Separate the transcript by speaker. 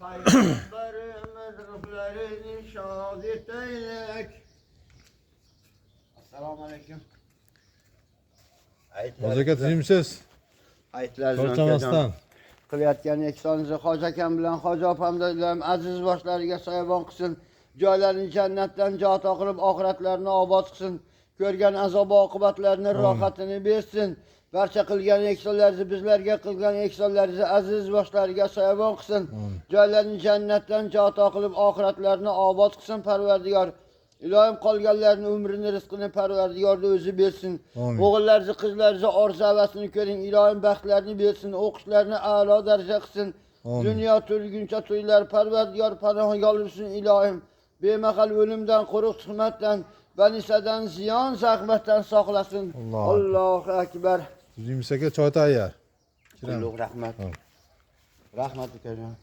Speaker 1: Peygamberimiz ruhlarını şahit eylek. Assalamu aleyküm.
Speaker 2: Hoca aka tuzimsiz. Charchamasdan.
Speaker 1: Qilayotgan ehsoningizni hoji akam bilan hoji opamda iloyim aziz boshlariga soyabon qilsin. Joylarini jannatdan joto qilib, oxiratlarini obod qilsin. Ko'rgan azob oqibatlarini rohatini bersin. Barcha qilgan ehsonlaringizni, bizlarga qilgan ehsonlaringizni aziz boshlariga soyabon qilsin. Joylarini jannatdan joto qilib, oxiratlarini obod qilsin Parvardigor. Iloyim qolganlarning umrini, rizqini Parvardigorda o'zi bersin. O'g'illaringizni, qizlaringizni orzu havasini ko'ring. Iloyim baxtlarini bersin, o'qishlarini a'lo daraja qilsin. Dunyo to'lguncha to'ylar Parvardigor panohiga olsin iloyim. Bemahal o'limdan, quruq tuhmatdan, banisadan, ziyon, zahmatdan saqlasin. Allohu akbar.
Speaker 2: Tuzimsiz aka choy tayyor.
Speaker 1: Ulug' rahmat. Rahmat ukajon.